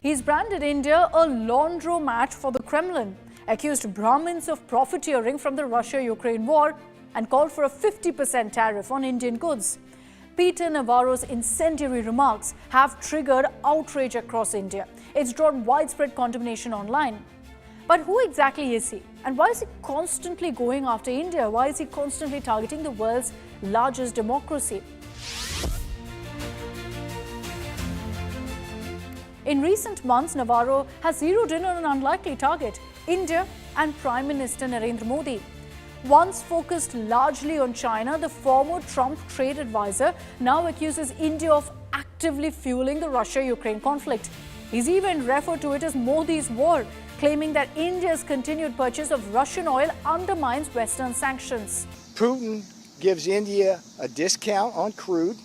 He's branded India a laundromat for the Kremlin, accused Brahmins of profiteering from the Russia-Ukraine war, and called for a 50% tariff on Indian goods. Peter Navarro's incendiary remarks have triggered outrage across India. It's drawn widespread condemnation online. But who exactly is he? And why is he constantly going after India? Why is he constantly targeting the world's largest democracy? In recent months, Navarro has zeroed in on an unlikely target, India and Prime Minister Narendra Modi. Once focused largely on China, the former Trump trade advisor now accuses India of actively fueling the Russia-Ukraine conflict. He's even referred to it as Modi's war, claiming that India's continued purchase of Russian oil undermines Western sanctions. Putin gives India a discount on crude.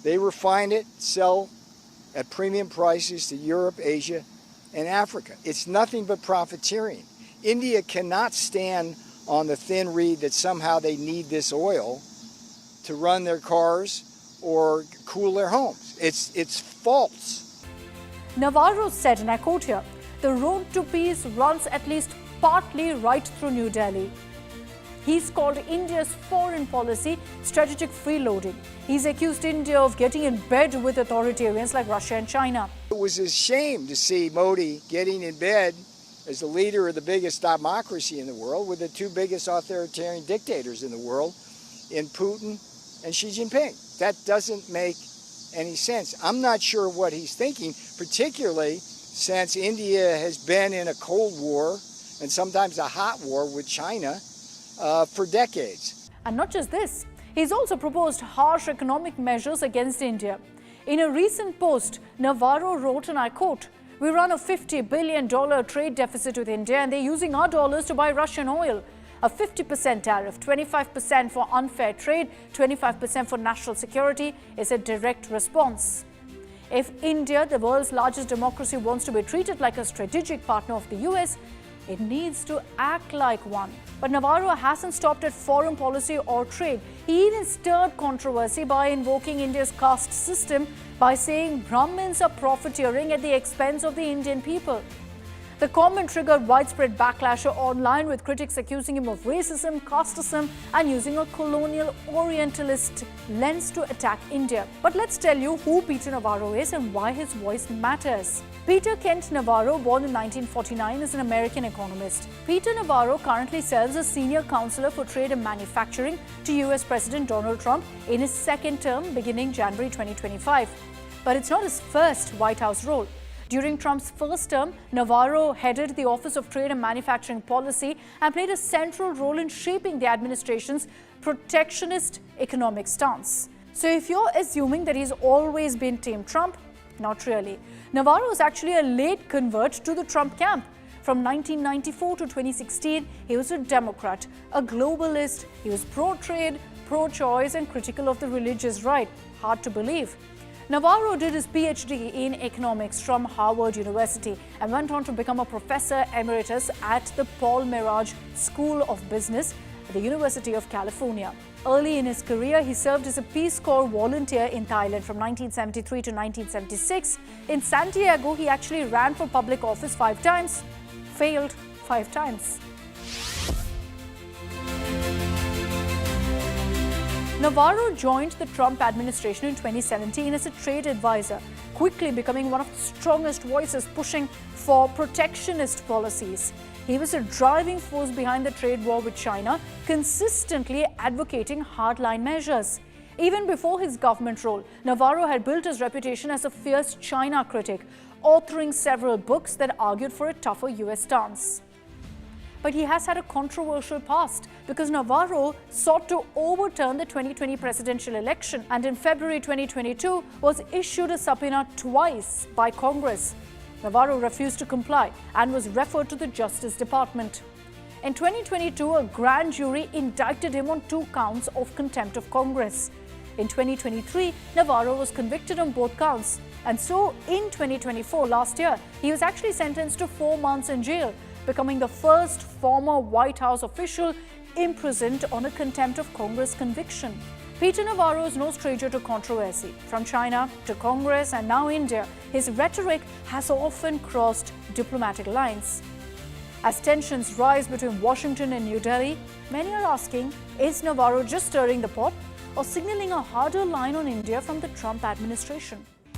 They refine it, sell at premium prices to Europe, Asia, and Africa. It's nothing but profiteering. India cannot stand on the thin reed that somehow they need this oil to run their cars or cool their homes. It's false. Navarro said, and I quote here, "The road to peace runs at least partly right through New Delhi." He's called India's foreign policy strategic freeloading. He's accused India of getting in bed with authoritarians like Russia and China. It was a shame to see Modi getting in bed as the leader of the biggest democracy in the world with the two biggest authoritarian dictators in the world, in Putin and Xi Jinping. That doesn't make any sense. I'm not sure what he's thinking, particularly since India has been in a Cold War and sometimes a hot war with China for decades. And not just this, he's also proposed harsh economic measures against India. In a recent post, Navarro wrote, and I quote, "We run a $50 billion trade deficit with India and they're using our dollars to buy Russian oil. A 50% tariff, 25% for unfair trade, 25% for national security is a direct response." If India, the world's largest democracy, wants to be treated like a strategic partner of the US, it needs to act like one. But Navarro hasn't stopped at foreign policy or trade. He even stirred controversy by invoking India's caste system by saying Brahmins are profiteering at the expense of the Indian people. The comment triggered widespread backlash online, with critics accusing him of racism, casteism, and using a colonial Orientalist lens to attack India. But let's tell you who Peter Navarro is and why his voice matters. Peter Kent Navarro, born in 1949, is an American economist. Peter Navarro currently serves as senior counselor for trade and manufacturing to US President Donald Trump in his second term beginning January 2025. But it's not his first White House role. During Trump's first term, Navarro headed the Office of Trade and Manufacturing Policy and played a central role in shaping the administration's protectionist economic stance. So if you're assuming that he's always been Team Trump, not really. Navarro is actually a late convert to the Trump camp. From 1994 to 2016, he was a Democrat, a globalist. He was pro-trade, pro-choice, and critical of the religious right. Hard to believe. Navarro did his PhD in economics from Harvard University and went on to become a professor emeritus at the Paul Merage School of Business at the University of California. Early in his career, he served as a Peace Corps volunteer in Thailand from 1973 to 1976. In Santiago, he actually ran for public office 5 times, failed 5 times. Navarro joined the Trump administration in 2017 as a trade advisor, quickly becoming one of the strongest voices pushing for protectionist policies. He was a driving force behind the trade war with China, consistently advocating hardline measures. Even before his government role, Navarro had built his reputation as a fierce China critic, authoring several books that argued for a tougher US stance. But he has had a controversial past because Navarro sought to overturn the 2020 presidential election and in February 2022 was issued a subpoena twice by Congress. Navarro refused to comply and was referred to the Justice Department. In 2022, a grand jury indicted him on 2 counts of contempt of Congress. In 2023, Navarro was convicted on both counts. And so in 2024, last year, he was actually sentenced to 4 months in jail, becoming the first former White House official imprisoned on a contempt of Congress conviction. Peter Navarro is no stranger to controversy. From China to Congress and now India, his rhetoric has often crossed diplomatic lines. As tensions rise between Washington and New Delhi, many are asking, is Navarro just stirring the pot or signaling a harder line on India from the Trump administration?